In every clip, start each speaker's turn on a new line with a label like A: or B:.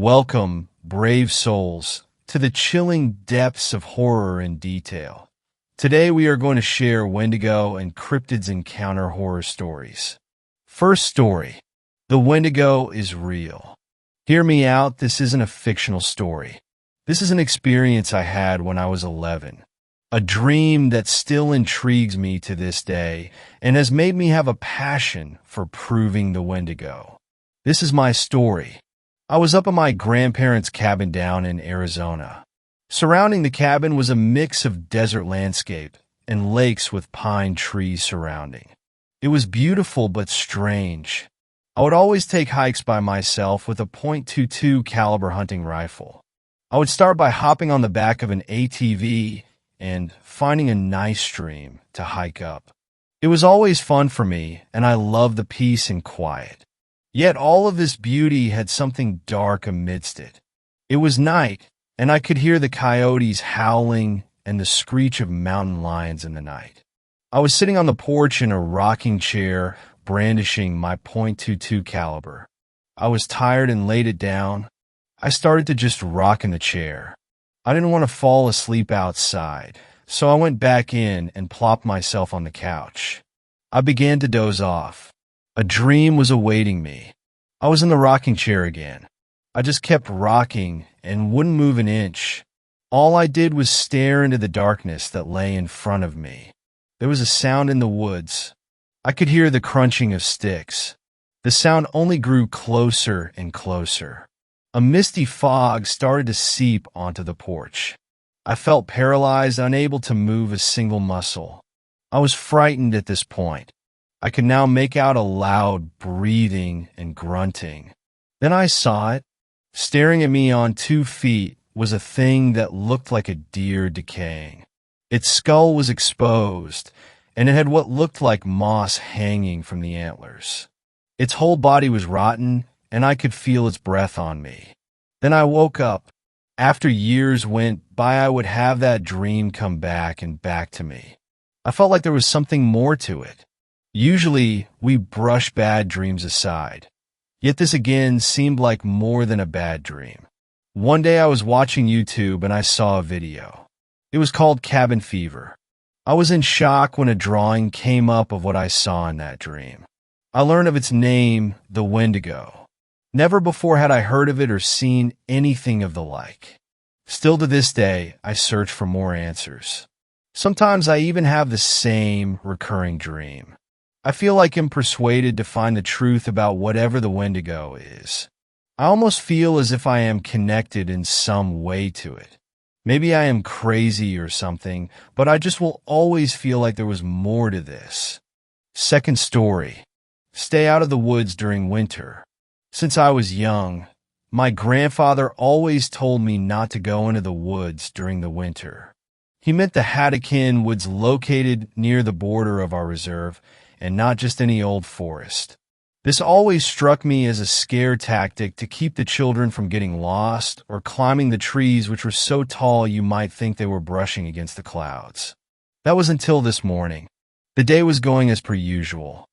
A: Welcome, brave souls, to the chilling depths of horror and detail. Today we are going to share Wendigo and Cryptids encounter horror stories. First story. The Wendigo is real. Hear me out, this isn't a fictional story. This is an experience I had when I was 11. A dream that still intrigues me to this day and has made me have a passion for proving the Wendigo. This is my story. I was up at my grandparents' cabin down in Arizona. Surrounding the cabin was a mix of desert landscape and lakes with pine trees surrounding. It was beautiful but strange. I would always take hikes by myself with a .22 caliber hunting rifle. I would start by hopping on the back of an ATV and finding a nice stream to hike up. It was always fun for me, and I loved the peace and quiet. Yet all of this beauty had something dark amidst it. It was night, and I could hear the coyotes howling and the screech of mountain lions in the night. I was sitting on the porch in a rocking chair, brandishing my .22 caliber. I was tired and laid it down. I started to just rock in the chair. I didn't want to fall asleep outside, so I went back in and plopped myself on the couch. I began to doze off. A dream was awaiting me. I was in the rocking chair again. I just kept rocking and wouldn't move an inch. All I did was stare into the darkness that lay in front of me. There was a sound in the woods. I could hear the crunching of sticks. The sound only grew closer and closer. A misty fog started to seep onto the porch. I felt paralyzed, unable to move a single muscle. I was frightened at this point. I could now make out a loud breathing and grunting. Then I saw it. Staring at me on 2 feet was a thing that looked like a deer decaying. Its skull was exposed, and it had what looked like moss hanging from the antlers. Its whole body was rotten, and I could feel its breath on me. Then I woke up. After years went by, I would have that dream come back and back to me. I felt like there was something more to it. Usually, we brush bad dreams aside. Yet this again seemed like more than a bad dream. One day I was watching YouTube and I saw a video. It was called Cabin Fever. I was in shock when a drawing came up of what I saw in that dream. I learned of its name, the Wendigo. Never before had I heard of it or seen anything of the like. Still to this day, I search for more answers. Sometimes I even have the same recurring dream. I feel like I'm persuaded to find the truth about whatever the Wendigo is. I almost feel as if I am connected in some way to it. Maybe I am crazy or something, but I just will always feel like there was more to this. Second story. Stay out of the woods during winter. Since I was young, my grandfather always told me not to go into the woods during the winter. He meant the Haddocken woods located near the border of our reserve, and not just any old forest. This always struck me as a scare tactic to keep the children from getting lost or climbing the trees which were so tall you might think they were brushing against the clouds. That was until this morning. The day was going as per usual.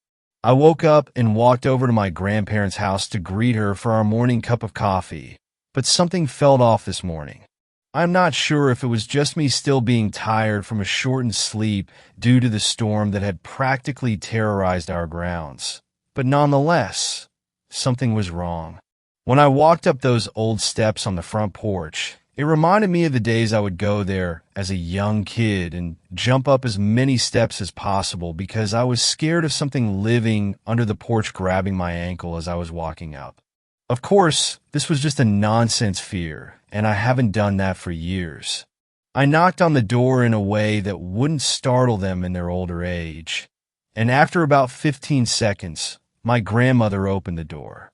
A: I woke up and walked over to my grandparents' house to greet her for our morning cup of coffee, but something felt off this morning. I'm not sure if it was just me still being tired from a shortened sleep due to the storm that had practically terrorized our grounds. But nonetheless, something was wrong. When I walked up those old steps on the front porch, it reminded me of the days I would go there as a young kid and jump up as many steps as possible because I was scared of something living under the porch grabbing my ankle as I was walking up. Of course, this was just a nonsense fear, and I haven't done that for years. I knocked on the door in a way that wouldn't startle them in their older age, and after about 15 seconds, my grandmother opened the door.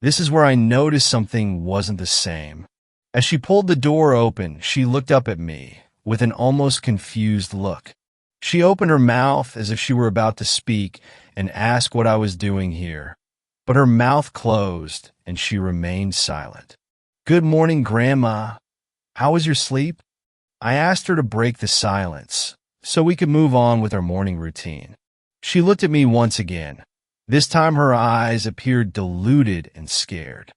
A: This is where I noticed something wasn't the same. As she pulled the door open, she looked up at me with an almost confused look. She opened her mouth as if she were about to speak and ask what I was doing here, but her mouth closed and she remained silent. "Good morning, Grandma. How was your sleep?" I asked her to break the silence so we could move on with our morning routine. She looked at me once again. This time her eyes appeared diluted and scared.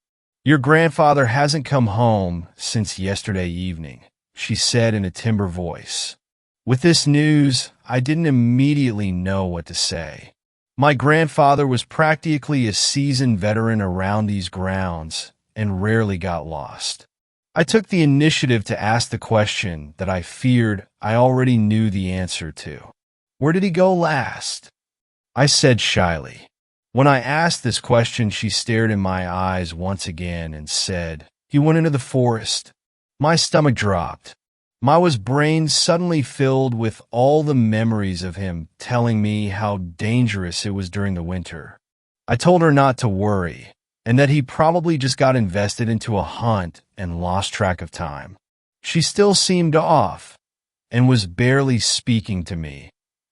A: Your grandfather hasn't come home since yesterday evening, she said in a timber voice. With this news, I didn't immediately know what to say. My grandfather was practically a seasoned veteran around these grounds and rarely got lost. I took the initiative to ask the question that I feared I already knew the answer to. Where did he go last? I said shyly. When I asked this question, she stared in my eyes once again and said, "He went into the forest." My stomach dropped. My brain suddenly filled with all the memories of him telling me how dangerous it was during the winter. I told her not to worry, and that he probably just got invested into a hunt and lost track of time. She still seemed off, and was barely speaking to me,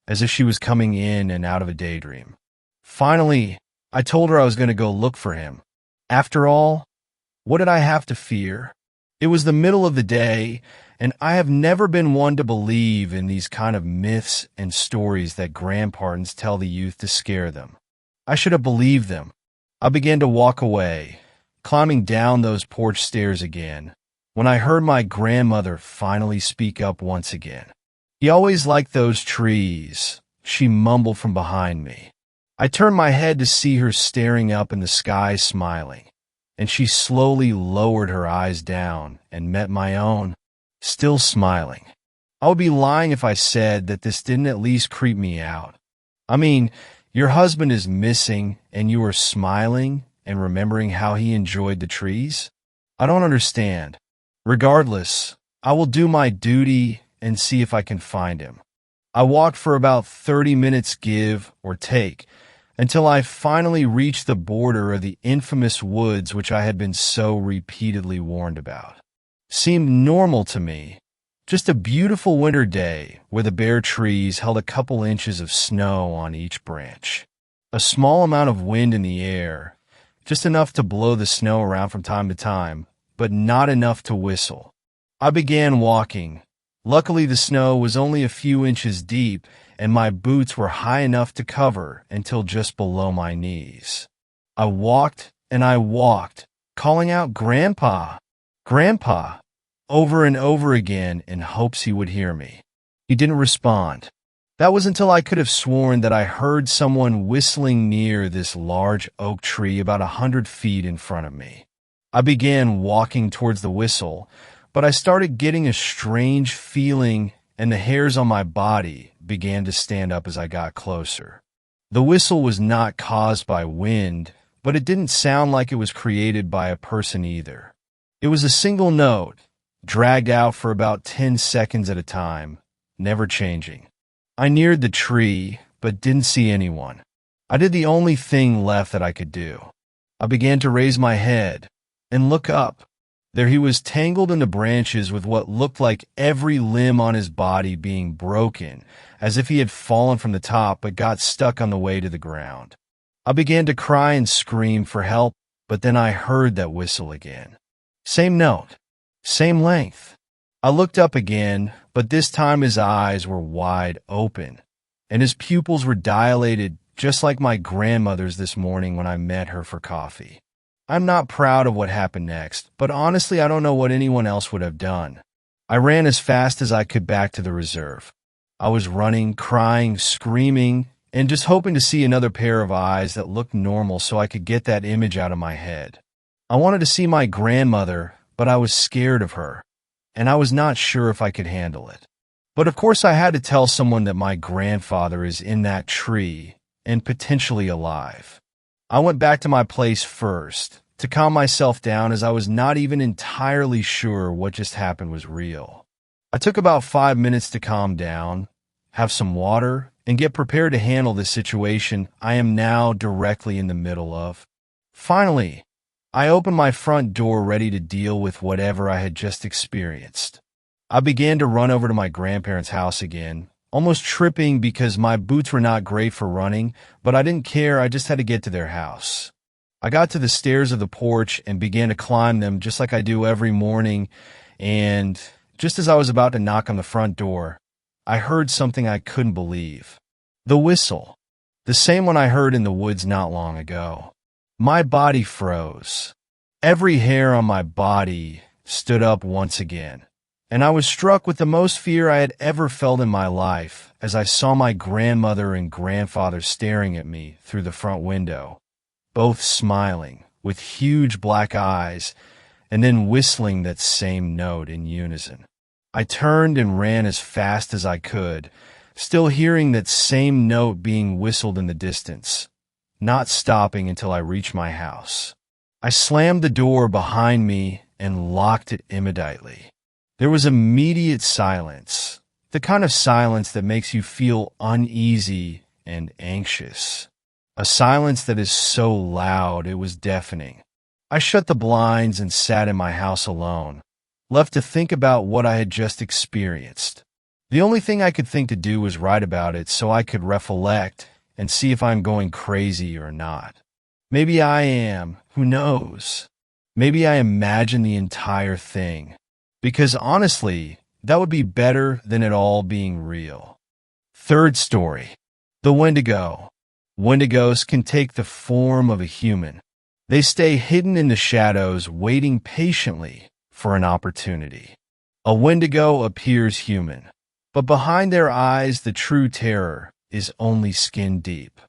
A: as if she was coming in and out of a daydream. Finally, I told her I was going to go look for him. After all, what did I have to fear? It was the middle of the day, and I have never been one to believe in these kind of myths and stories that grandparents tell the youth to scare them. I should have believed them. I began to walk away, climbing down those porch stairs again, when I heard my grandmother finally speak up once again. "He always liked those trees," she mumbled from behind me. I turned my head to see her staring up in the sky smiling, and she slowly lowered her eyes down and met my own, still smiling. I would be lying if I said that this didn't at least creep me out. I mean, your husband is missing and you are smiling and remembering how he enjoyed the trees? I don't understand. Regardless, I will do my duty and see if I can find him. I walked for about 30 minutes, give or take, until I finally reached the border of the infamous woods which I had been so repeatedly warned about. Seemed normal to me. Just a beautiful winter day where the bare trees held a couple inches of snow on each branch. A small amount of wind in the air, just enough to blow the snow around from time to time, but not enough to whistle. I began walking. Luckily, the snow was only a few inches deep, and my boots were high enough to cover until just below my knees. I walked and I walked, calling out, "Grandpa, Grandpa," over and over again in hopes he would hear me. He didn't respond. That was until I could have sworn that I heard someone whistling near this large oak tree about 100 feet in front of me. I began walking towards the whistle, but I started getting a strange feeling, and the hairs on my body began to stand up as I got closer. The whistle was not caused by wind, but it didn't sound like it was created by a person either. It was a single note, dragged out for about 10 seconds at a time, never changing. I neared the tree, but didn't see anyone. I did the only thing left that I could do. I began to raise my head and look up. There he was, tangled in the branches with what looked like every limb on his body being broken, as if he had fallen from the top but got stuck on the way to the ground. I began to cry and scream for help, but then I heard that whistle again. Same note, same length. I looked up again, but this time his eyes were wide open, and his pupils were dilated just like my grandmother's this morning when I met her for coffee. I'm not proud of what happened next, but honestly I don't know what anyone else would have done. I ran as fast as I could back to the reserve. I was running, crying, screaming, and just hoping to see another pair of eyes that looked normal so I could get that image out of my head. I wanted to see my grandmother, but I was scared of her, and I was not sure if I could handle it. But of course I had to tell someone that my grandfather is in that tree and potentially alive. I went back to my place first to calm myself down, as I was not even entirely sure what just happened was real. I took about 5 minutes to calm down, have some water, and get prepared to handle the situation I am now directly in the middle of. Finally, I opened my front door ready to deal with whatever I had just experienced. I began to run over to my grandparents' house again, almost tripping because my boots were not great for running, but I didn't care. I just had to get to their house. I got to the stairs of the porch and began to climb them just like I do every morning, and just as I was about to knock on the front door, I heard something I couldn't believe. The whistle. The same one I heard in the woods not long ago. My body froze. Every hair on my body stood up once again, and I was struck with the most fear I had ever felt in my life as I saw my grandmother and grandfather staring at me through the front window, both smiling with huge black eyes and then whistling that same note in unison. I turned and ran as fast as I could, still hearing that same note being whistled in the distance, not stopping until I reached my house. I slammed the door behind me and locked it immediately. There was immediate silence, the kind of silence that makes you feel uneasy and anxious. A silence that is so loud it was deafening. I shut the blinds and sat in my house alone, left to think about what I had just experienced. The only thing I could think to do was write about it so I could recollect and see if I'm going crazy or not. Maybe I am, who knows? Maybe I imagine the entire thing, because honestly, that would be better than it all being real. Third story. The Wendigo. Wendigos can take the form of a human. They stay hidden in the shadows, waiting patiently for an opportunity. A Wendigo appears human, but behind their eyes the true terror is only skin deep.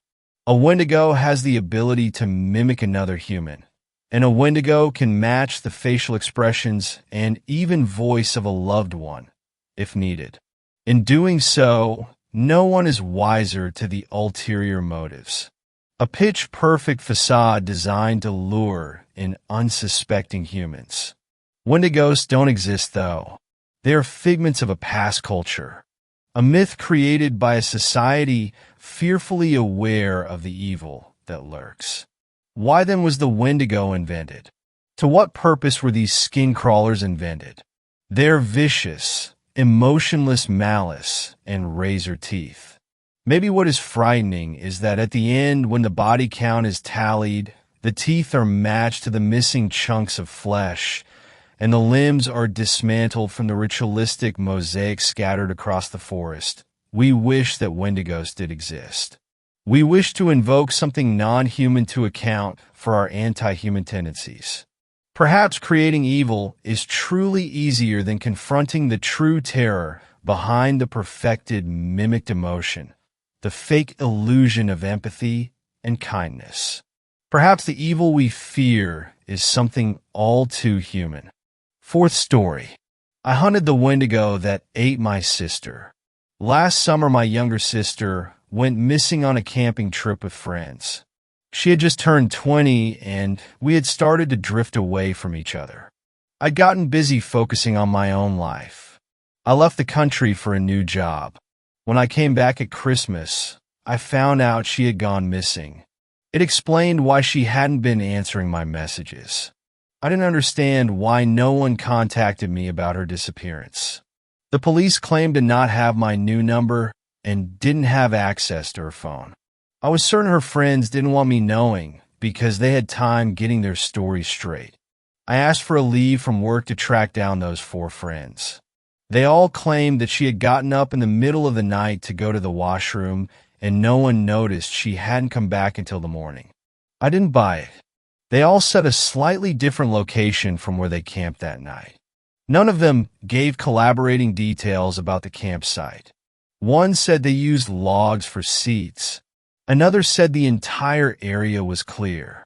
A: A Wendigo has the ability to mimic another human, and a Wendigo can match the facial expressions and even voice of a loved one, if needed. In doing so, no one is wiser to the ulterior motives. A pitch-perfect facade designed to lure in unsuspecting humans. Wendigos don't exist, though. They are figments of a past culture, a myth created by a society fearfully aware of the evil that lurks. Why then was the Wendigo invented? To what purpose were these skin crawlers invented? Their vicious, emotionless malice and razor teeth. Maybe what is frightening is that at the end, when the body count is tallied, the teeth are matched to the missing chunks of flesh, and the limbs are dismantled from the ritualistic mosaic scattered across the forest. We wish that Wendigos did exist. We wish to invoke something non-human to account for our anti-human tendencies. Perhaps creating evil is truly easier than confronting the true terror behind the perfected mimicked emotion, the fake illusion of empathy and kindness. Perhaps the evil we fear is something all too human. Fourth story. I hunted the Wendigo that ate my sister. Last summer, my younger sister went missing on a camping trip with friends. She had just turned 20, and we had started to drift away from each other. I'd gotten busy focusing on my own life. I left the country for a new job. When I came back at Christmas, I found out she had gone missing. It explained why she hadn't been answering my messages. I didn't understand why no one contacted me about her disappearance. The police claimed to not have my new number and didn't have access to her phone. I was certain her friends didn't want me knowing because they had time getting their story straight. I asked for a leave from work to track down those 4 friends. They all claimed that she had gotten up in the middle of the night to go to the washroom and no one noticed she hadn't come back until the morning. I didn't buy it. They all set a slightly different location from where they camped that night. None of them gave collaborating details about the campsite. One said they used logs for seats. Another said the entire area was clear.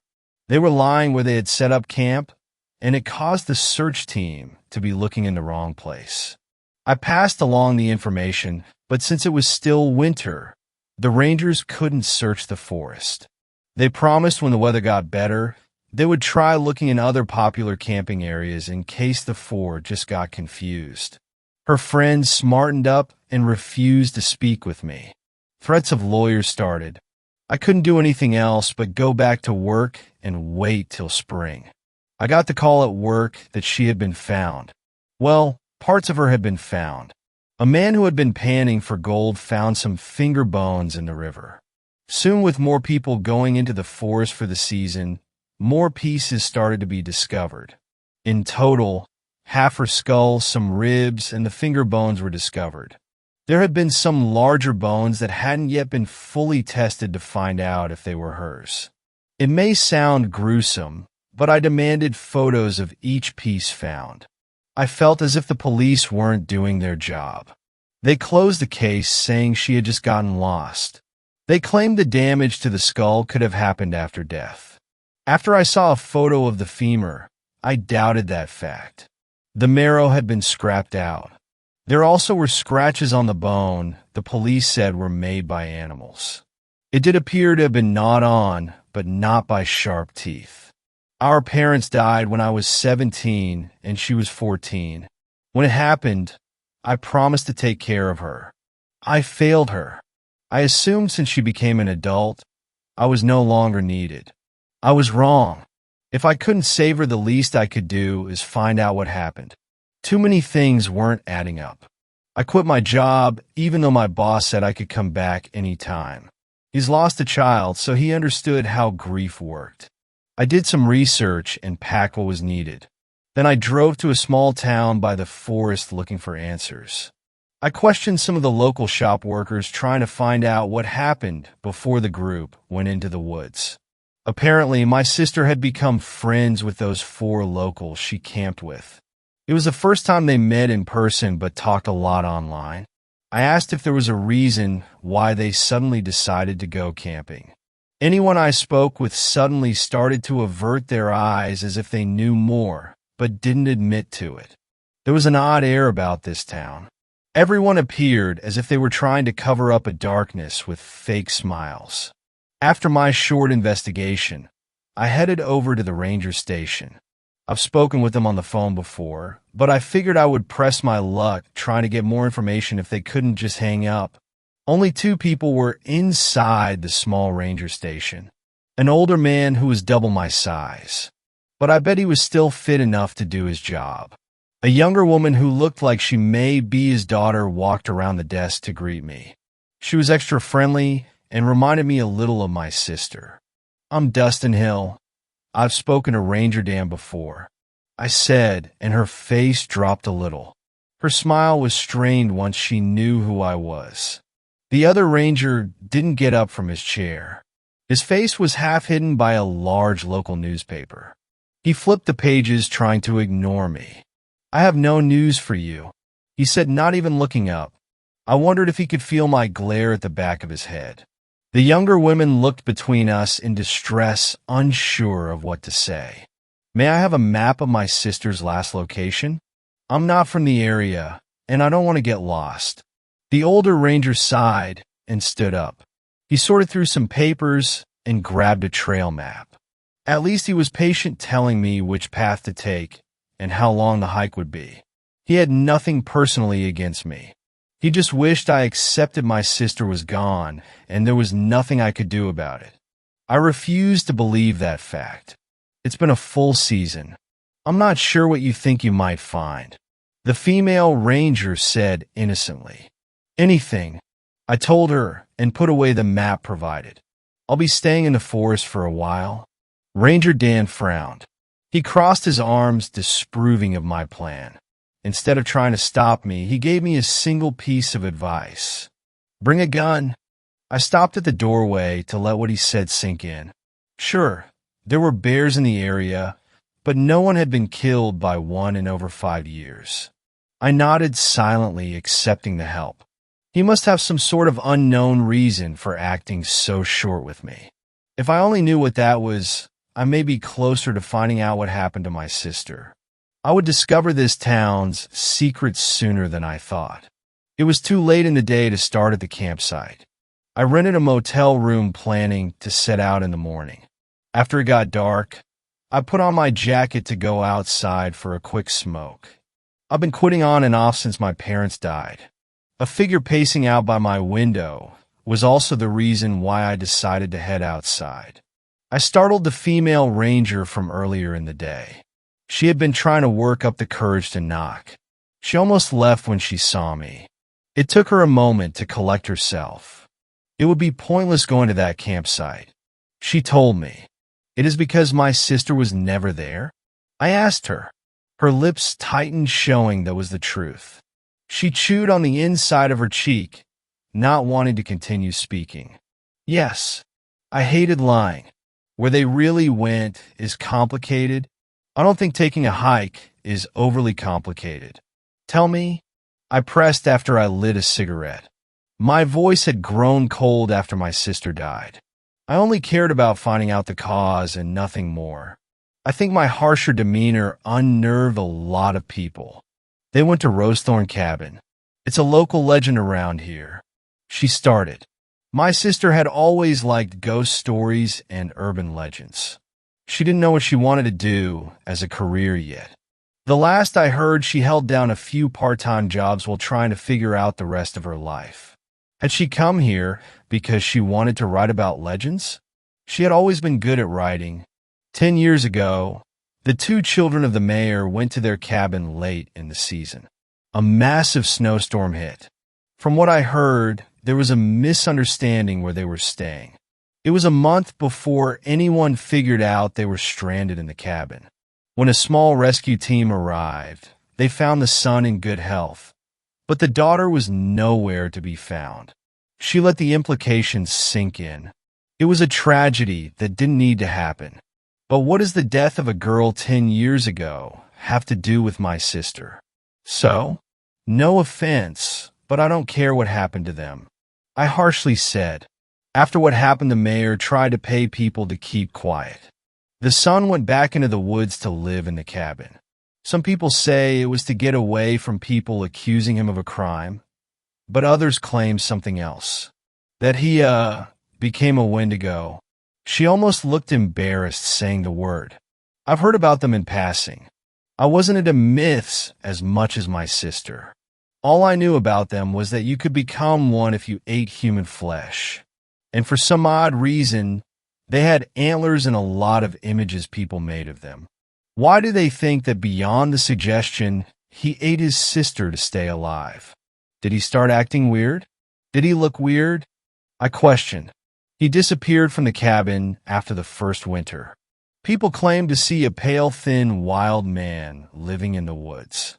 A: They were lying where they had set up camp, and it caused the search team to be looking in the wrong place. I passed along the information, but since it was still winter, the rangers couldn't search the forest. They promised when the weather got better, they would try looking in other popular camping areas in case the 4 just got confused. Her friends smartened up and refused to speak with me. Threats of lawyers started. I couldn't do anything else but go back to work and wait till spring. I got the call at work that she had been found. Well, parts of her had been found. A man who had been panning for gold found some finger bones in the river. Soon, with more people going into the forest for the season, more pieces started to be discovered. In total, half her skull, some ribs, and the finger bones were discovered. There had been some larger bones that hadn't yet been fully tested to find out if they were hers. It may sound gruesome, but I demanded photos of each piece found. I felt as if the police weren't doing their job. They closed the case, saying she had just gotten lost. They claimed the damage to the skull could have happened after death. After I saw a photo of the femur, I doubted that fact. The marrow had been scrapped out. There also were scratches on the bone the police said were made by animals. It did appear to have been gnawed on, but not by sharp teeth. Our parents died when I was 17 and she was 14. When it happened, I promised to take care of her. I failed her. I assumed since she became an adult, I was no longer needed. I was wrong. If I couldn't save her, the least I could do is find out what happened. Too many things weren't adding up. I quit my job, even though my boss said I could come back any time. He's lost a child, so he understood how grief worked. I did some research and packed what was needed. Then I drove to a small town by the forest looking for answers. I questioned some of the local shop workers, trying to find out what happened before the group went into the woods. Apparently, my sister had become friends with those 4 locals she camped with. It was the first time they met in person but talked a lot online. I asked if there was a reason why they suddenly decided to go camping. Anyone I spoke with suddenly started to avert their eyes as if they knew more, but didn't admit to it. There was an odd air about this town. Everyone appeared as if they were trying to cover up a darkness with fake smiles. After my short investigation, I headed over to the ranger station. I've spoken with them on the phone before, but I figured I would press my luck trying to get more information if they couldn't just hang up. Only 2 people were inside the small ranger station. An older man who was double my size, but I bet he was still fit enough to do his job. A younger woman who looked like she may be his daughter walked around the desk to greet me. She was extra friendly and reminded me a little of my sister. "I'm Dustin Hill. I've spoken to Ranger Dan before," I said, and her face dropped a little. Her smile was strained once she knew who I was. The other ranger didn't get up from his chair. His face was half hidden by a large local newspaper. He flipped the pages, trying to ignore me. "I have no news for you," he said, not even looking up. I wondered if he could feel my glare at the back of his head. The younger women looked between us in distress, unsure of what to say. "May I have a map of my sister's last location? I'm not from the area, and I don't want to get lost." The older ranger sighed and stood up. He sorted through some papers and grabbed a trail map. At least he was patient, telling me which path to take and how long the hike would be. He had nothing personally against me. He just wished I accepted my sister was gone and there was nothing I could do about it. I refused to believe that fact. "It's been a full season. I'm not sure what you think you might find," the female ranger said innocently. "Anything," I told her and put away the map provided. "I'll be staying in the forest for a while." Ranger Dan frowned. He crossed his arms, disapproving of my plan. Instead of trying to stop me, he gave me a single piece of advice. "Bring a gun." I stopped at the doorway to let what he said sink in. Sure, there were bears in the area, but no one had been killed by one in over 5 years. I nodded silently, accepting the help. He must have some sort of unknown reason for acting so short with me. If I only knew what that was, I may be closer to finding out what happened to my sister. I would discover this town's secrets sooner than I thought. It was too late in the day to start at the campsite. I rented a motel room, planning to set out in the morning. After it got dark, I put on my jacket to go outside for a quick smoke. I've been quitting on and off since my parents died. A figure pacing out by my window was also the reason why I decided to head outside. I startled the female ranger from earlier in the day. She had been trying to work up the courage to knock. She almost left when she saw me. It took her a moment to collect herself. It would be pointless going to that campsite, she told me. "It is because my sister was never there?" I asked her. Her lips tightened, showing that was the truth. She chewed on the inside of her cheek, not wanting to continue speaking. "Yes, I hated lying. Where they really went is complicated. I don't think taking a hike is overly complicated. Tell me, I pressed after I lit a cigarette. My voice had grown cold after my sister died. I only cared about finding out the cause and nothing more. I think my harsher demeanor unnerved a lot of people. They went to Rosethorn Cabin. It's a local legend around here. She started. My sister had always liked ghost stories and urban legends. She didn't know what she wanted to do as a career yet. The last I heard, she held down a few part-time jobs while trying to figure out the rest of her life. Had she come here because she wanted to write about legends? She had always been good at writing. 10 years ago, the two children of the mayor went to their cabin late in the season. A massive snowstorm hit. From what I heard, there was a misunderstanding where they were staying. It was a month before anyone figured out they were stranded in the cabin. When a small rescue team arrived, they found the son in good health, but the daughter was nowhere to be found. She let the implications sink in. It was a tragedy that didn't need to happen. But what does the death of a girl 10 years ago have to do with my sister? So, no offense, but I don't care what happened to them. I harshly said. After what happened, the mayor tried to pay people to keep quiet. The son went back into the woods to live in the cabin. Some people say it was to get away from people accusing him of a crime, but others claim something else. That he, became a Wendigo. She almost looked embarrassed saying the word. I've heard about them in passing. I wasn't into myths as much as my sister. All I knew about them was that you could become one if you ate human flesh. And for some odd reason, they had antlers and a lot of images people made of them. Why do they think that beyond the suggestion, he ate his sister to stay alive? Did he start acting weird? Did he look weird? I questioned. He disappeared from the cabin after the first winter. People claim to see a pale, thin, wild man living in the woods.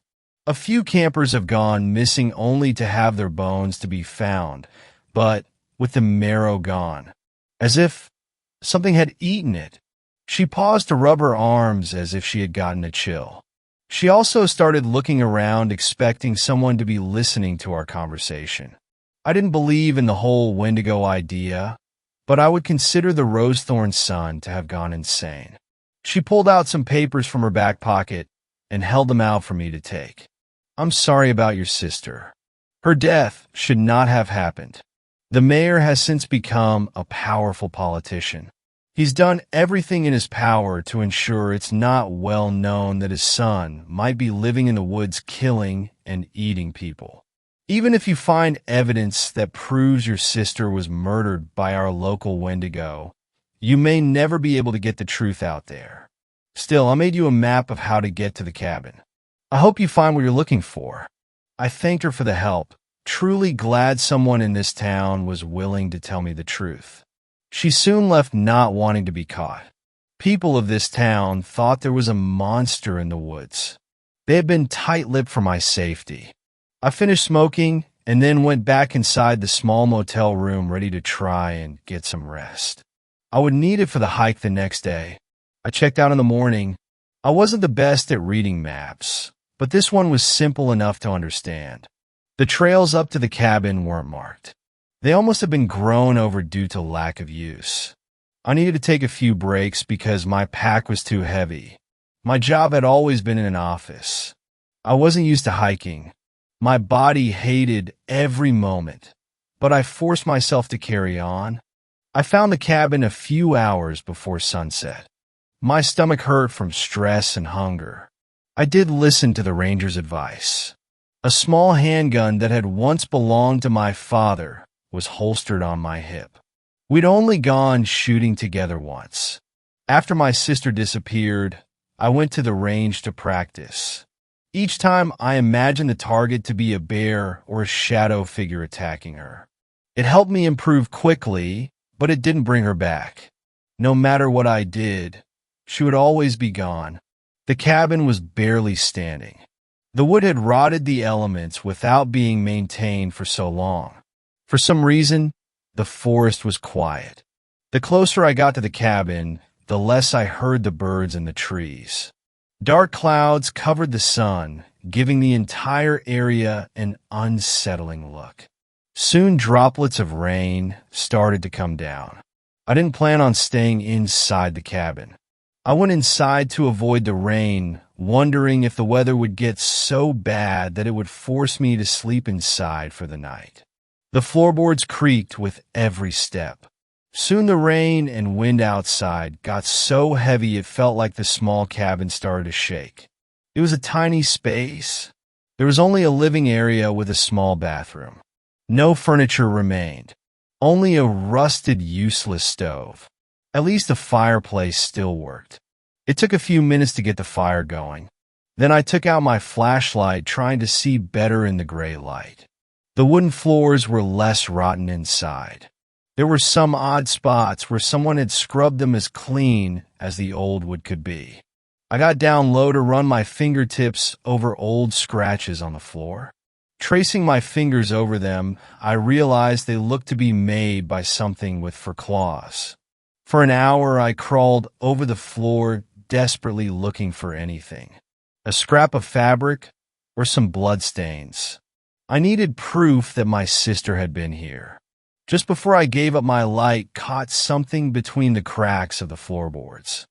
A: A few campers have gone missing only to have their bones to be found, but with the marrow gone, as if something had eaten it. She paused to rub her arms as if she had gotten a chill. She also started looking around, expecting someone to be listening to our conversation. I didn't believe in the whole Wendigo idea, but I would consider the Rosethorn son to have gone insane. She pulled out some papers from her back pocket and held them out for me to take. I'm sorry about your sister. Her death should not have happened. The mayor has since become a powerful politician. He's done everything in his power to ensure it's not well known that his son might be living in the woods killing and eating people. Even if you find evidence that proves your sister was murdered by our local Wendigo, you may never be able to get the truth out there. Still, I made you a map of how to get to the cabin. I hope you find what you're looking for. I thanked her for the help, truly glad someone in this town was willing to tell me the truth. She soon left, not wanting to be caught. People of this town thought there was a monster in the woods. They had been tight-lipped for my safety. I finished smoking and then went back inside the small motel room ready to try and get some rest. I would need it for the hike the next day. I checked out in the morning. I wasn't the best at reading maps, but this one was simple enough to understand. The trails up to the cabin weren't marked. They almost had been grown over due to lack of use. I needed to take a few breaks because my pack was too heavy. My job had always been in an office. I wasn't used to hiking. My body hated every moment, but I forced myself to carry on. I found the cabin a few hours before sunset. My stomach hurt from stress and hunger. I did listen to the ranger's advice. A small handgun that had once belonged to my father was holstered on my hip. We'd only gone shooting together once. After my sister disappeared, I went to the range to practice. Each time I imagined the target to be a bear or a shadow figure attacking her. It helped me improve quickly, but it didn't bring her back. No matter what I did, she would always be gone. The cabin was barely standing. The wood had rotted the elements without being maintained for so long. For some reason, the forest was quiet. The closer I got to the cabin, the less I heard the birds in the trees. Dark clouds covered the sun, giving the entire area an unsettling look. Soon droplets of rain started to come down. I didn't plan on staying inside the cabin. I went inside to avoid the rain, wondering if the weather would get so bad that it would force me to sleep inside for the night. The floorboards creaked with every step. Soon the rain and wind outside got so heavy it felt like the small cabin started to shake. It was a tiny space. There was only a living area with a small bathroom. No furniture remained. Only a rusted, useless stove. At least the fireplace still worked. It took a few minutes to get the fire going. Then I took out my flashlight, trying to see better in the gray light. The wooden floors were less rotten inside. There were some odd spots where someone had scrubbed them as clean as the old wood could be. I got down low to run my fingertips over old scratches on the floor. Tracing my fingers over them, I realized they looked to be made by something with fur claws. For an hour, I crawled over the floor, desperately looking for anything. A scrap of fabric or some bloodstains. I needed proof that my sister had been here. Just before I gave up, my light caught something between the cracks of the floorboards.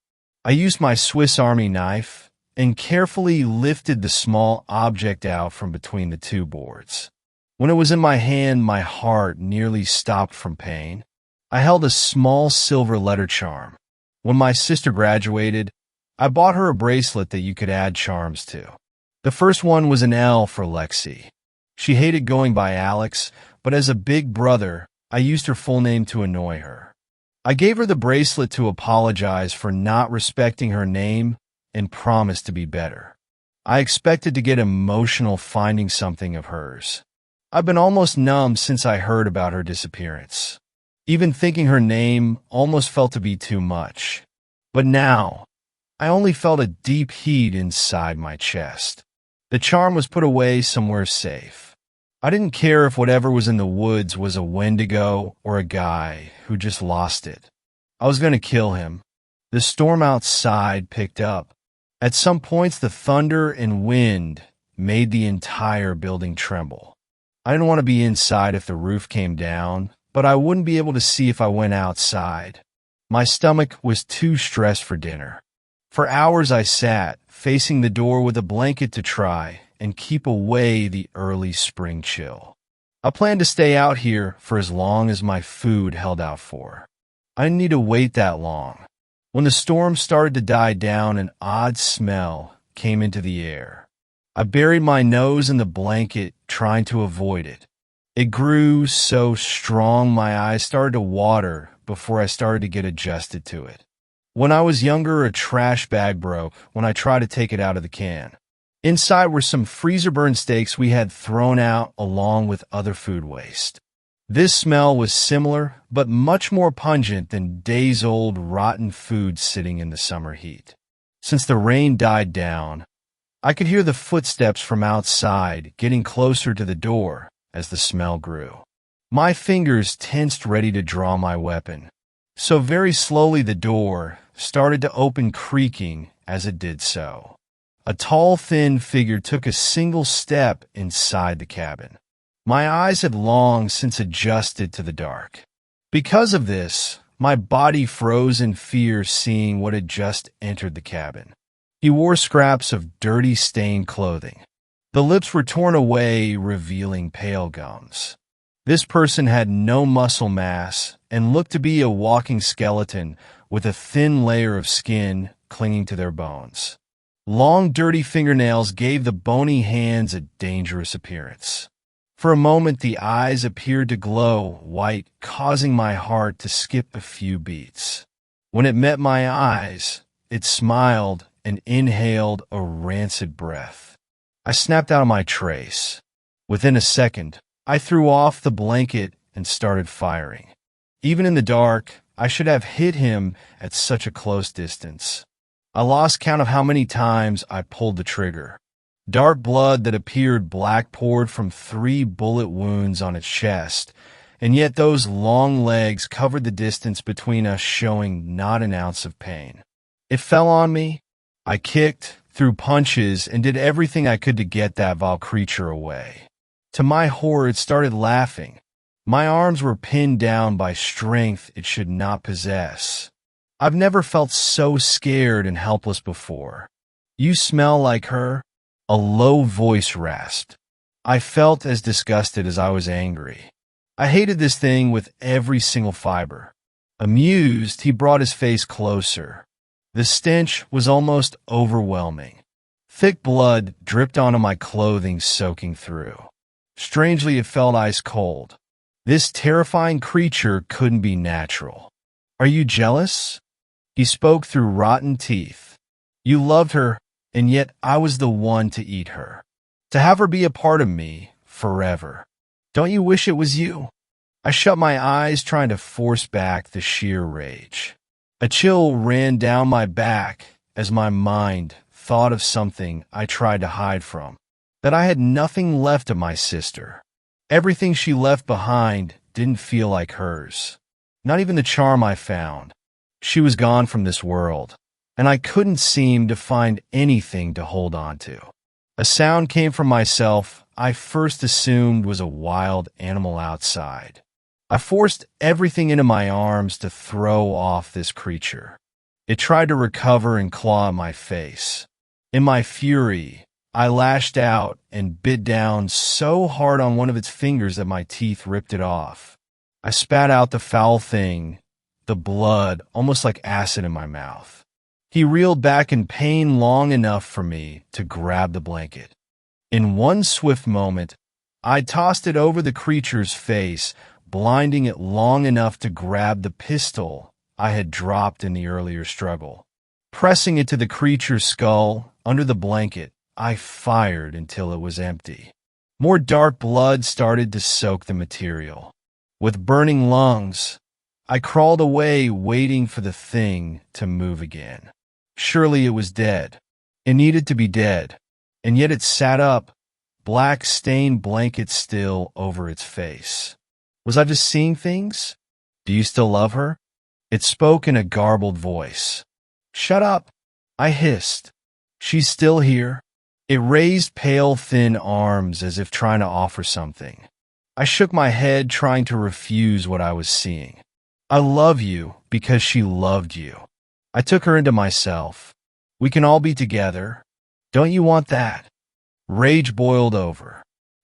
A: I used my Swiss Army knife and carefully lifted the small object out from between the two boards. When it was in my hand, my heart nearly stopped from pain. I held a small silver letter charm. When my sister graduated, I bought her a bracelet that you could add charms to. The first one was an L for Lexi. She hated going by Alex, but as a big brother, I used her full name to annoy her. I gave her the bracelet to apologize for not respecting her name and promised to be better. I expected to get emotional finding something of hers. I've been almost numb since I heard about her disappearance. Even thinking her name almost felt to be too much. But now, I only felt a deep heat inside my chest. The charm was put away somewhere safe. I didn't care if whatever was in the woods was a Wendigo or a guy who just lost it. I was going to kill him. The storm outside picked up. At some points, the thunder and wind made the entire building tremble. I didn't want to be inside if the roof came down, but I wouldn't be able to see if I went outside. My stomach was too stressed for dinner. For hours I sat, facing the door with a blanket to try and keep away the early spring chill. I planned to stay out here for as long as my food held out for. I didn't need to wait that long. When the storm started to die down, an odd smell came into the air. I buried my nose in the blanket, trying to avoid it. It grew so strong my eyes started to water before I started to get adjusted to it. When I was younger, a trash bag broke when I tried to take it out of the can. Inside were some freezer-burned steaks we had thrown out along with other food waste. This smell was similar, but much more pungent than days-old rotten food sitting in the summer heat. Since the rain died down, I could hear the footsteps from outside getting closer to the door as the smell grew. My fingers tensed, ready to draw my weapon. So very slowly the door started to open, creaking as it did so. A tall, thin figure took a single step inside the cabin. My eyes had long since adjusted to the dark. Because of this, my body froze in fear seeing what had just entered the cabin. He wore scraps of dirty, stained clothing. The lips were torn away, revealing pale gums. This person had no muscle mass and looked to be a walking skeleton with a thin layer of skin clinging to their bones. Long, dirty fingernails gave the bony hands a dangerous appearance. For a moment, the eyes appeared to glow white, causing my heart to skip a few beats. When it met my eyes, it smiled and inhaled a rancid breath. I snapped out of my trace. Within a second, I threw off the blanket and started firing. Even in the dark, I should have hit him at such a close distance. I lost count of how many times I pulled the trigger. Dark blood that appeared black poured from 3 bullet wounds on its chest, and yet those long legs covered the distance between us, showing not an ounce of pain. It fell on me. I kicked, threw punches, and did everything I could to get that vile creature away. To my horror, it started laughing. My arms were pinned down by strength it should not possess. I've never felt so scared and helpless before. "You smell like her," a low voice rasped. I felt as disgusted as I was angry. I hated this thing with every single fiber. Amused, he brought his face closer. The stench was almost overwhelming. Thick blood dripped onto my clothing, soaking through. Strangely, it felt ice cold. This terrifying creature couldn't be natural. "Are you jealous?" He spoke through rotten teeth. "You loved her, and yet I was the one to eat her. To have her be a part of me forever. Don't you wish it was you?" I shut my eyes, trying to force back the sheer rage. A chill ran down my back as my mind thought of something I tried to hide from. That I had nothing left of my sister. Everything she left behind didn't feel like hers. Not even the charm I found. She was gone from this world, and I couldn't seem to find anything to hold on to. A sound came from myself I first assumed was a wild animal outside. I forced everything into my arms to throw off this creature. It tried to recover and claw at my face. In my fury, I lashed out and bit down so hard on one of its fingers that my teeth ripped it off. I spat out the foul thing, the blood almost like acid in my mouth. He reeled back in pain long enough for me to grab the blanket. In one swift moment, I tossed it over the creature's face, blinding it long enough to grab the pistol I had dropped in the earlier struggle. Pressing it to the creature's skull under the blanket, I fired until it was empty. More dark blood started to soak the material. With burning lungs, I crawled away, waiting for the thing to move again. Surely it was dead. It needed to be dead. And yet it sat up, black stained blanket still over its face. Was I just seeing things? "Do you still love her?" It spoke in a garbled voice. "Shut up," I hissed. "She's still here." It raised pale, thin arms as if trying to offer something. I shook my head, trying to refuse what I was seeing. "I love you because she loved you." I took her into myself. "We can all be together. Don't you want that?" Rage boiled over.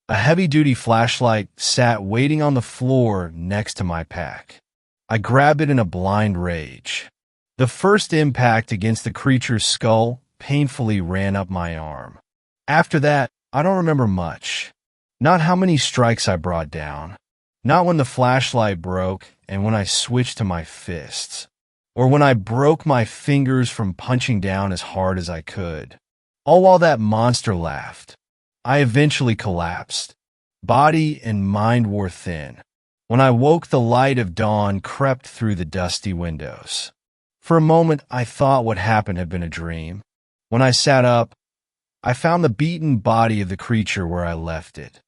A: A heavy-duty flashlight sat waiting on the floor next to my pack. I grabbed it in a blind rage. The first impact against the creature's skull painfully ran up my arm. After that, I don't remember much. Not how many strikes I brought down. Not when the flashlight broke and when I switched to my fists. Or when I broke my fingers from punching down as hard as I could. All while that monster laughed. I eventually collapsed. Body and mind wore thin. When I woke, the light of dawn crept through the dusty windows. For a moment, I thought what happened had been a dream. When I sat up, I found the beaten body of the creature where I left it.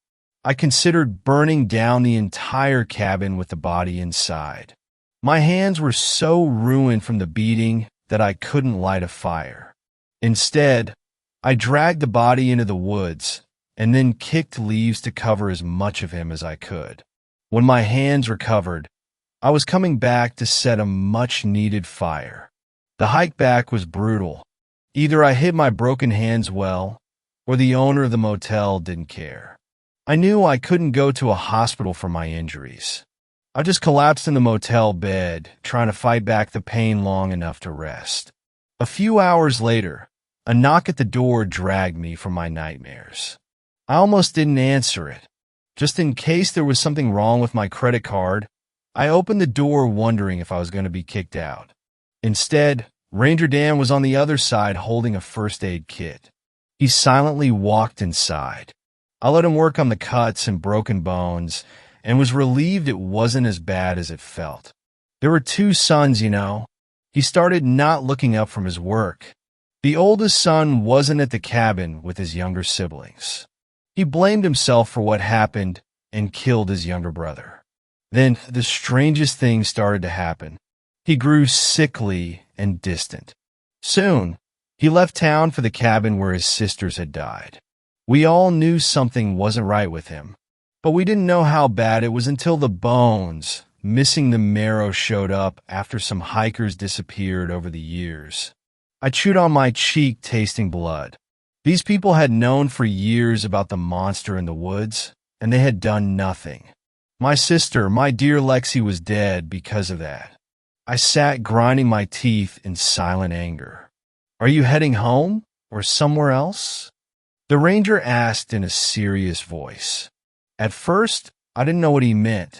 A: I considered burning down the entire cabin with the body inside. My hands were so ruined from the beating that I couldn't light a fire. Instead, I dragged the body into the woods and then kicked leaves to cover as much of him as I could. When my hands recovered, I was coming back to set a much-needed fire. The hike back was brutal. Either I hid my broken hands well, or the owner of the motel didn't care. I knew I couldn't go to a hospital for my injuries. I just collapsed in the motel bed, trying to fight back the pain long enough to rest. A few hours later, a knock at the door dragged me from my nightmares. I almost didn't answer it. Just in case there was something wrong with my credit card, I opened the door wondering if I was going to be kicked out. Instead, Ranger Dan was on the other side holding a first aid kit. He silently walked inside. I let him work on the cuts and broken bones and was relieved it wasn't as bad as it felt. There were 2 sons, you know. He started not looking up from his work. The oldest son wasn't at the cabin with his younger siblings. He blamed himself for what happened and killed his younger brother. Then the strangest thing started to happen. He grew sickly and distant. Soon, he left town for the cabin where his sisters had died. We all knew something wasn't right with him, but we didn't know how bad it was until the bones, missing the marrow, showed up after some hikers disappeared over the years. I chewed on my cheek, tasting blood. These people had known for years about the monster in the woods, and they had done nothing. My sister, my dear Lexi, was dead because of that. I sat grinding my teeth in silent anger. "Are you heading home or somewhere else?" the ranger asked in a serious voice. At first, I didn't know what he meant.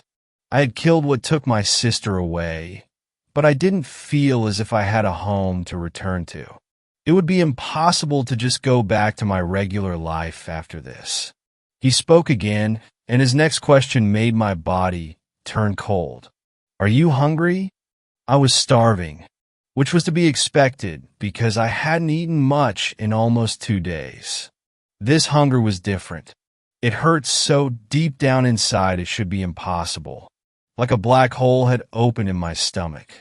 A: I had killed what took my sister away, but I didn't feel as if I had a home to return to. It would be impossible to just go back to my regular life after this. He spoke again, and his next question made my body turn cold. "Are you hungry?" I was starving, which was to be expected because I hadn't eaten much in almost 2 days. This hunger was different. It hurt so deep down inside it should be impossible. Like a black hole had opened in my stomach.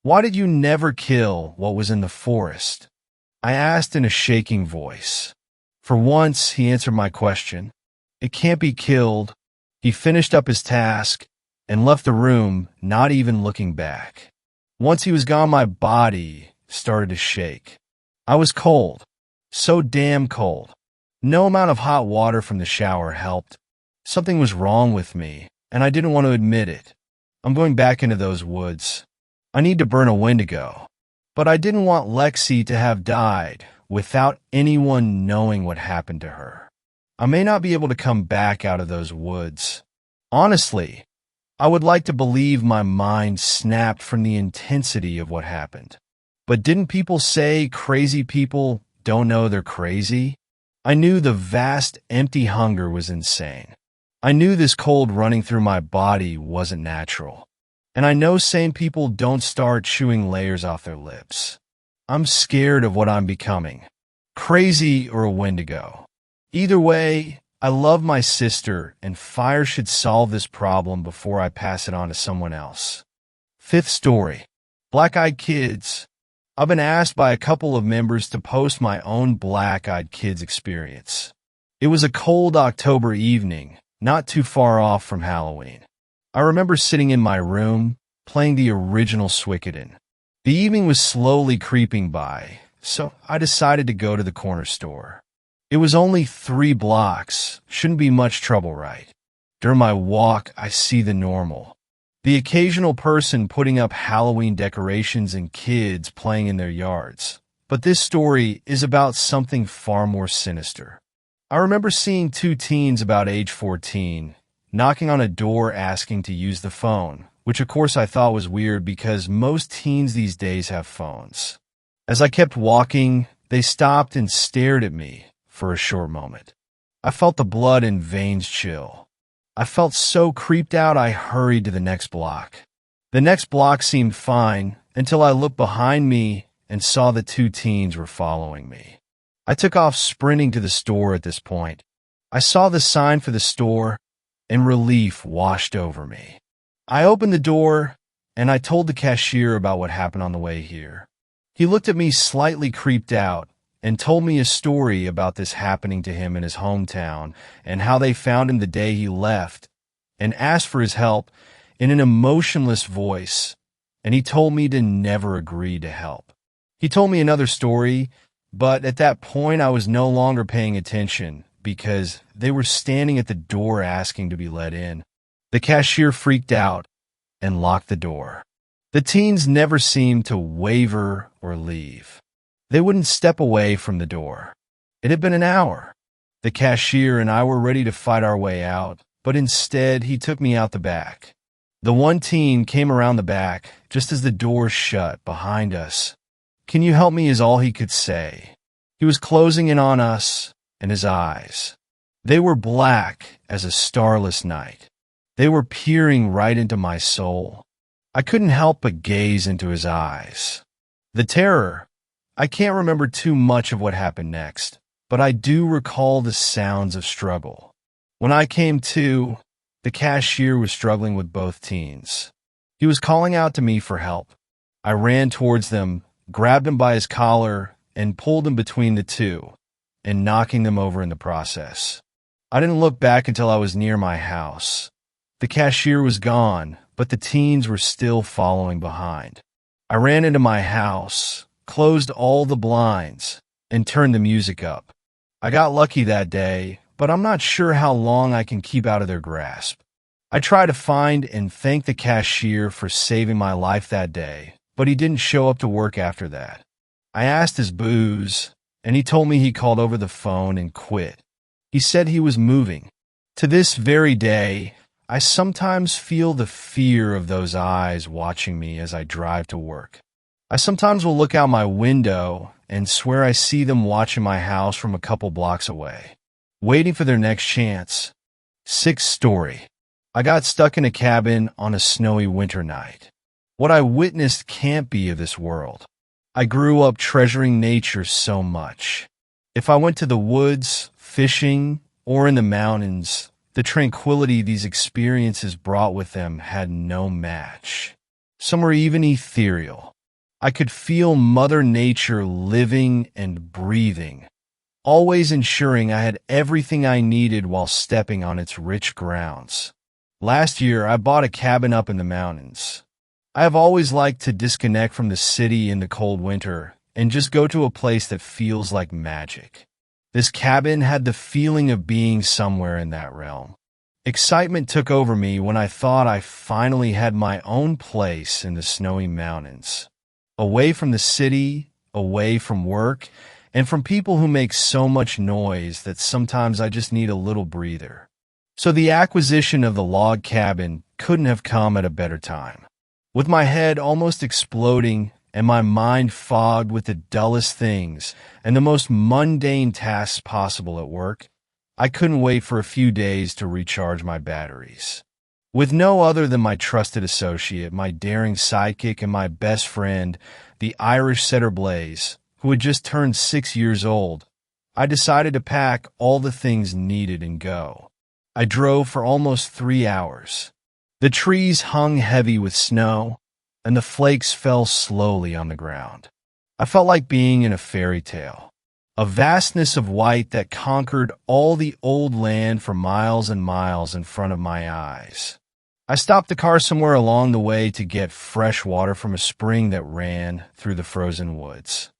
A: "Why did you never kill what was in the forest?" I asked in a shaking voice. For once, he answered my question. "It can't be killed." He finished up his task and left the room, not even looking back. Once he was gone, my body started to shake. I was cold, so damn cold. No amount of hot water from the shower helped. Something was wrong with me, and I didn't want to admit it. I'm going back into those woods. I need to burn a Wendigo. But I didn't want Lexi to have died without anyone knowing what happened to her. I may not be able to come back out of those woods. Honestly, I would like to believe my mind snapped from the intensity of what happened. But didn't people say crazy people don't know they're crazy? I knew the vast, empty hunger was insane. I knew this cold running through my body wasn't natural. And I know sane people don't start chewing layers off their lips. I'm scared of what I'm becoming. Crazy or a Wendigo. Either way, I love my sister, and fire should solve this problem before I pass it on to someone else. Fifth story. Black-eyed kids. I've been asked by a couple of members to post my own black-eyed kids experience. It was a cold October evening, not too far off from Halloween. I remember sitting in my room, playing the original Suikoden. The evening was slowly creeping by, so I decided to go to the corner store. It was only 3 blocks, shouldn't be much trouble, right? During my walk, I see the normal. The occasional person putting up Halloween decorations and kids playing in their yards. But this story is about something far more sinister. I remember seeing 2 teens about age 14, knocking on a door asking to use the phone, which of course I thought was weird because most teens these days have phones. As I kept walking, they stopped and stared at me for a short moment. I felt the blood in veins chill. I felt so creeped out I hurried to the next block. The next block seemed fine until I looked behind me and saw the 2 teens were following me. I took off sprinting to the store at this point. I saw the sign for the store, and relief washed over me. I opened the door, and I told the cashier about what happened on the way here. He looked at me slightly creeped out and told me a story about this happening to him in his hometown and how they found him the day he left and asked for his help in an emotionless voice, and he told me to never agree to help. He told me another story, but at that point I was no longer paying attention because they were standing at the door asking to be let in. The cashier freaked out and locked the door. The teens never seemed to waver or leave. They wouldn't step away from the door. It had been an hour. The cashier and I were ready to fight our way out, but instead he took me out the back. The one teen came around the back just as the door shut behind us. "Can you help me?" is all he could say. He was closing in on us, and his eyes. They were black as a starless night. They were peering right into my soul. I couldn't help but gaze into his eyes. The terror. I can't remember too much of what happened next, but I do recall the sounds of struggle. When I came to, The cashier was struggling with both teens. He was calling out to me for help. I ran towards them, grabbed him by his collar, and pulled him between the two, and knocking them over in the process. I didn't look back until I was near my house. The cashier was gone, but the teens were still following behind. I ran into my house, closed all the blinds, and turned the music up. I got lucky that day, but I'm not sure how long I can keep out of their grasp. I tried to find and thank the cashier for saving my life that day, but he didn't show up to work after that. I asked his booze, and he told me he called over the phone and quit. He said he was moving. To this very day, I sometimes feel the fear of those eyes watching me as I drive to work. I sometimes will look out my window and swear I see them watching my house from a couple blocks away, waiting for their next chance. Sixth story. I got stuck in a cabin on a snowy winter night. What I witnessed can't be of this world. I grew up treasuring nature so much. If I went to the woods, fishing, or in the mountains, the tranquility these experiences brought with them had no match. Some were even ethereal. I could feel Mother Nature living and breathing, always ensuring I had everything I needed while stepping on its rich grounds. Last year, I bought a cabin up in the mountains. I have always liked to disconnect from the city in the cold winter and just go to a place that feels like magic. This cabin had the feeling of being somewhere in that realm. Excitement took over me when I thought I finally had my own place in the snowy mountains. Away from the city, away from work, and from people who make so much noise that sometimes I just need a little breather. So the acquisition of the log cabin couldn't have come at a better time. With my head almost exploding and my mind fogged with the dullest things and the most mundane tasks possible at work, I couldn't wait for a few days to recharge my batteries. With no other than my trusted associate, my daring sidekick, and my best friend, the Irish setter Blaze, who had just turned 6 years old, I decided to pack all the things needed and go. I drove for almost 3 hours. The trees hung heavy with snow, and the flakes fell slowly on the ground. I felt like being in a fairy tale, a vastness of white that conquered all the old land for miles and miles in front of my eyes. I stopped the car somewhere along the way to get fresh water from a spring that ran through the frozen woods.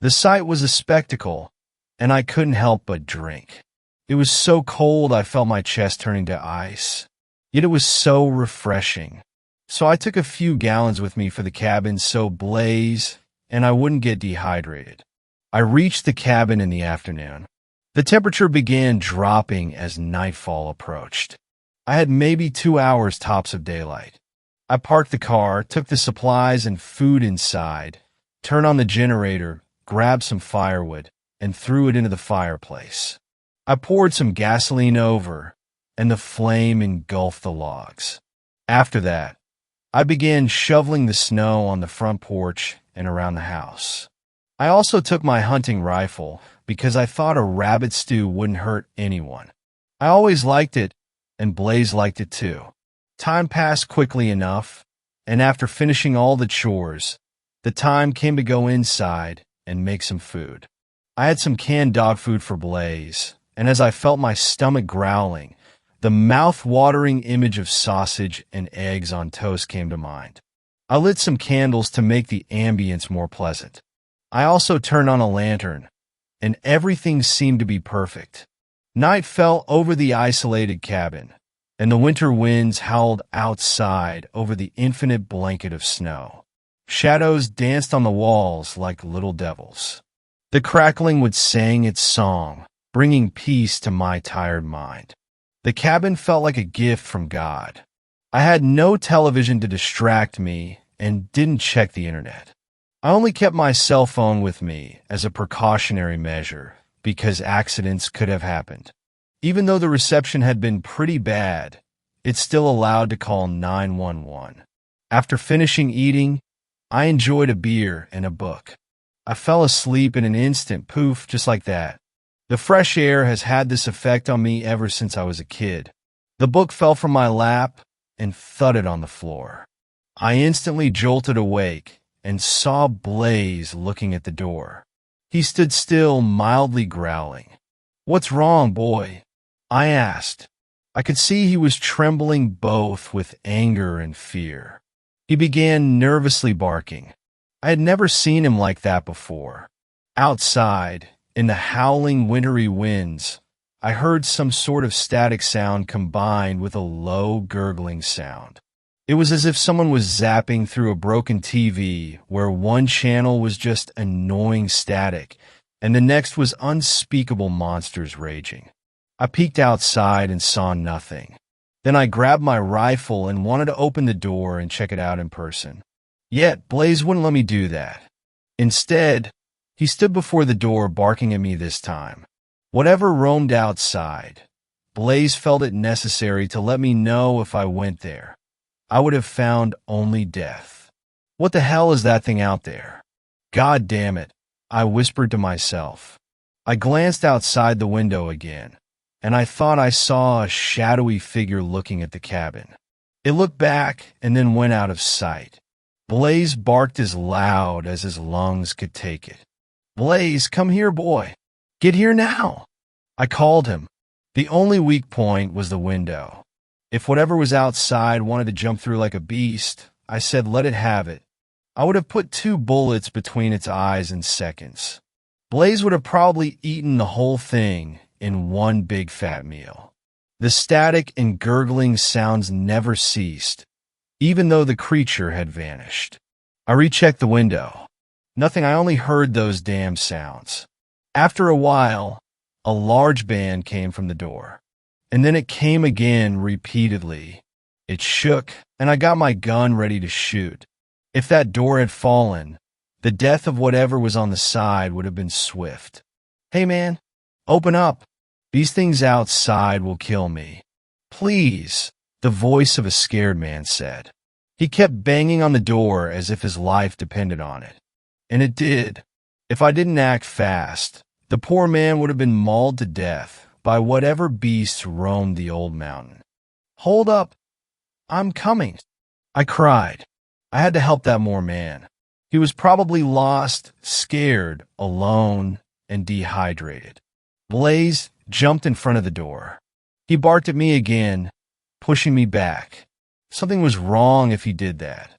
A: The sight was a spectacle, and I couldn't help but drink. It was so cold I felt my chest turning to ice, yet it was so refreshing. So I took a few gallons with me for the cabin so Blaze and I wouldn't get dehydrated. I reached the cabin in the afternoon. The temperature began dropping as nightfall approached. I had maybe 2 hours tops of daylight. I parked the car, took the supplies and food inside, turned on the generator, grabbed some firewood, and threw it into the fireplace. I poured some gasoline over, and the flame engulfed the logs. After that, I began shoveling the snow on the front porch and around the house. I also took my hunting rifle because I thought a rabbit stew wouldn't hurt anyone. I always liked it, and Blaze liked it too. Time passed quickly enough, and after finishing all the chores, the time came to go inside and make some food. I had some canned dog food for Blaze, and as I felt my stomach growling, the mouth-watering image of sausage and eggs on toast came to mind. I lit some candles to make the ambience more pleasant. I also turned on a lantern, and everything seemed to be perfect. Night fell over the isolated cabin, and the winter winds howled outside over the infinite blanket of snow. Shadows danced on the walls like little devils. The crackling would sing its song, bringing peace to my tired mind. The cabin felt like a gift from God. I had no television to distract me and didn't check the internet. I only kept my cell phone with me as a precautionary measure because accidents could have happened. Even though the reception had been pretty bad, it still allowed to call 911. After finishing eating, I enjoyed a beer and a book. I fell asleep in an instant, poof, just like that. The fresh air has had this effect on me ever since I was a kid. The book fell from my lap and thudded on the floor. I instantly jolted awake and saw Blaze looking at the door. He stood still, mildly growling. "What's wrong, boy?" I asked. I could see he was trembling both with anger and fear. He began nervously barking. I had never seen him like that before. Outside, in the howling wintry winds, I heard some sort of static sound combined with a low gurgling sound. It was as if someone was zapping through a broken TV where one channel was just annoying static and the next was unspeakable monsters raging. I peeked outside and saw nothing. Then I grabbed my rifle and wanted to open the door and check it out in person. Yet Blaze wouldn't let me do that. Instead, he stood before the door barking at me this time. Whatever roamed outside, Blaze felt it necessary to let me know if I went there. I would have found only death. What the hell is that thing out there? God damn it, I whispered to myself. I glanced outside the window again, and I thought I saw a shadowy figure looking at the cabin. It looked back and then went out of sight. Blaze barked as loud as his lungs could take it. "Blaze, come here, boy. Get here now." I called him. The only weak point was the window. If whatever was outside wanted to jump through like a beast, I said let it have it. I would have put 2 bullets between its eyes in seconds. Blaze would have probably eaten the whole thing in one big fat meal. The static and gurgling sounds never ceased, even though the creature had vanished. I rechecked the window. Nothing, I only heard those damn sounds. After a while, a large band came from the door. And then it came again repeatedly. It shook, and I got my gun ready to shoot. If that door had fallen, the death of whatever was on the side would have been swift. "Hey man, open up. These things outside will kill me. Please," the voice of a scared man said. He kept banging on the door as if his life depended on it. And it did. If I didn't act fast, the poor man would have been mauled to death by whatever beasts roamed the old mountain. "Hold up. I'm coming," I cried. I had to help that poor man. He was probably lost, scared, alone, and dehydrated. Blaze jumped in front of the door. He barked at me again, pushing me back. Something was wrong if he did that.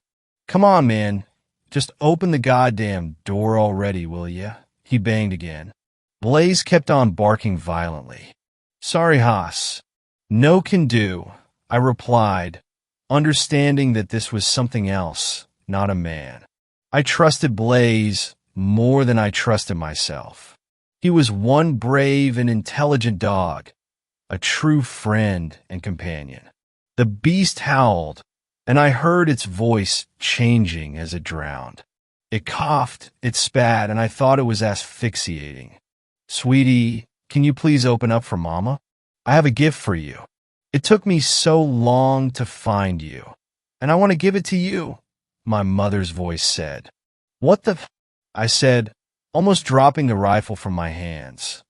A: "Come on, man. Just open the goddamn door already, will ya?" He banged again. Blaze kept on barking violently. "Sorry, Haas. No can do," I replied, understanding that this was something else, not a man. I trusted Blaze more than I trusted myself. He was one brave and intelligent dog, a true friend and companion. The beast howled, and I heard its voice changing as it drowned. It coughed, it spat, and I thought it was asphyxiating. "Sweetie, can you please open up for Mama? I have a gift for you. It took me so long to find you, and I want to give it to you," my mother's voice said. "What the f—" I said, almost dropping the rifle from my hands.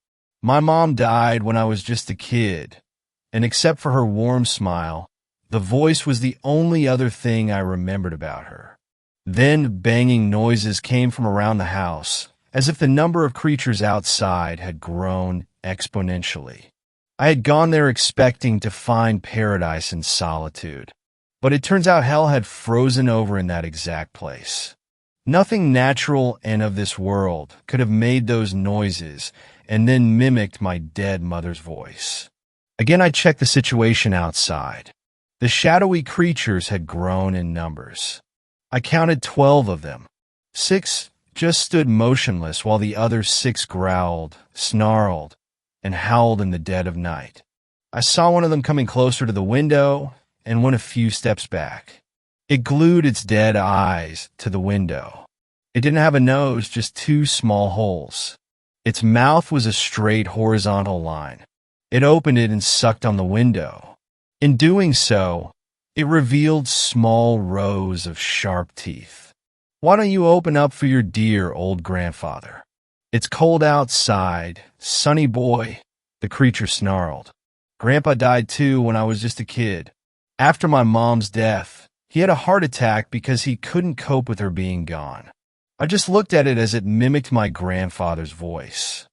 A: My mom died when I was just a kid, and except for her warm smile, the voice was the only other thing I remembered about her. Then banging noises came from around the house, as if the number of creatures outside had grown exponentially. I had gone there expecting to find paradise and solitude, but it turns out hell had frozen over in that exact place. Nothing natural and of this world could have made those noises and then mimicked my dead mother's voice. Again, I checked the situation outside. The shadowy creatures had grown in numbers. I counted 12 of them. 6 just stood motionless while the other 6 growled, snarled, and howled in the dead of night. I saw one of them coming closer to the window and went a few steps back. It glued its dead eyes to the window. It didn't have a nose, just 2 small holes. Its mouth was a straight horizontal line. It opened it and sucked on the window. In doing so, it revealed small rows of sharp teeth. "Why don't you open up for your dear old grandfather? It's cold outside, sonny boy," the creature snarled. Grandpa died too when I was just a kid. After my mom's death, he had a heart attack because he couldn't cope with her being gone. I just looked at it as it mimicked my grandfather's voice.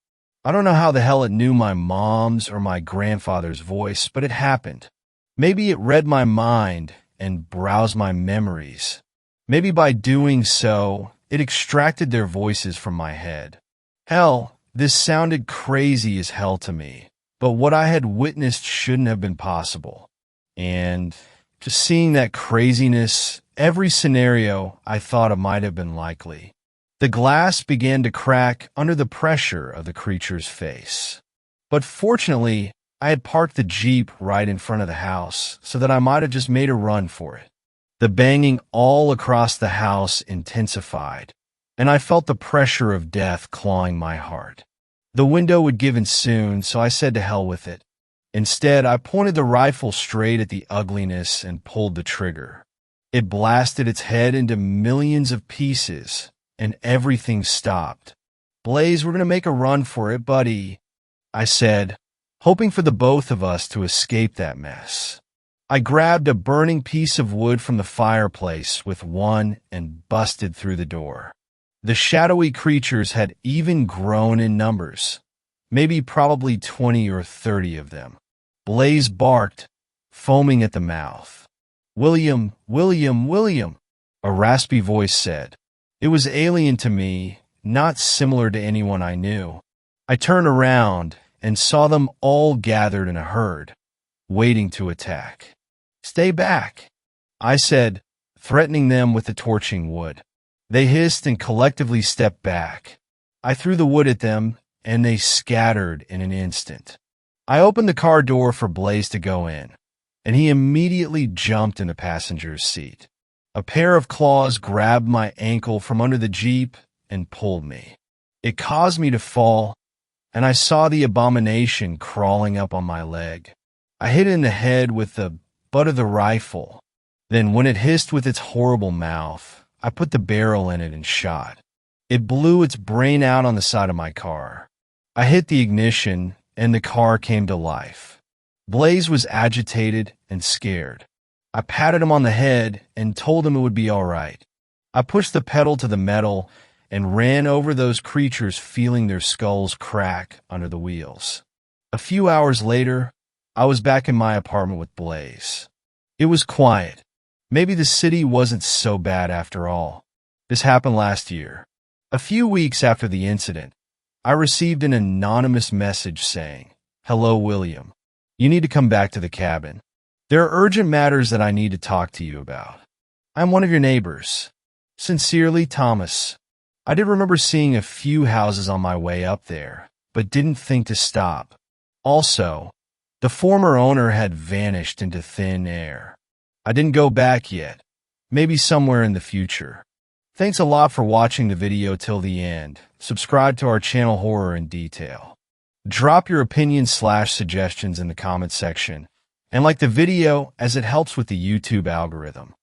A: I don't know how the hell it knew my mom's or my grandfather's voice, but it happened. Maybe it read my mind and browsed my memories. Maybe by doing so, it extracted their voices from my head. Hell, this sounded crazy as hell to me, but what I had witnessed shouldn't have been possible. And just seeing that craziness, every scenario I thought it might have been likely. The glass began to crack under the pressure of the creature's face. But fortunately, I had parked the Jeep right in front of the house so that I might have just made a run for it. The banging all across the house intensified, and I felt the pressure of death clawing my heart. The window would give in soon, so I said to hell with it. Instead, I pointed the rifle straight at the ugliness and pulled the trigger. It blasted its head into millions of pieces, and everything stopped. "Blaze, we're going to make a run for it, buddy," I said, hoping for the both of us to escape that mess. I grabbed a burning piece of wood from the fireplace with one and busted through the door. The shadowy creatures had even grown in numbers, probably 20 or 30 of them. Blaze barked, foaming at the mouth. "William, William, William," a raspy voice said. It was alien to me, not similar to anyone I knew. I turned around and saw them all gathered in a herd, waiting to attack. "Stay back," I said, threatening them with the torching wood. They hissed and collectively stepped back. I threw the wood at them, and they scattered in an instant. I opened the car door for Blaze to go in, and he immediately jumped in the passenger's seat. A pair of claws grabbed my ankle from under the Jeep and pulled me. It caused me to fall, and I saw the abomination crawling up on my leg. I hit it in the head with the butt of the rifle. Then, when it hissed with its horrible mouth, I put the barrel in it and shot. It blew its brain out on the side of my car. I hit the ignition, and the car came to life. Blaze was agitated and scared. I patted him on the head and told him it would be all right. I pushed the pedal to the metal and ran over those creatures, feeling their skulls crack under the wheels. A few hours later, I was back in my apartment with Blaze. It was quiet. Maybe the city wasn't so bad after all. This happened last year. A few weeks after the incident, I received an anonymous message saying, "Hello, William. You need to come back to the cabin. There are urgent matters that I need to talk to you about. I'm one of your neighbors. Sincerely, Thomas." I did remember seeing a few houses on my way up there, but didn't think to stop. Also, the former owner had vanished into thin air. I didn't go back yet. Maybe somewhere in the future. Thanks a lot for watching the video till the end. Subscribe to our channel Horror in Detail. Drop your opinions/suggestions in the comment section, and like the video as it helps with the YouTube algorithm.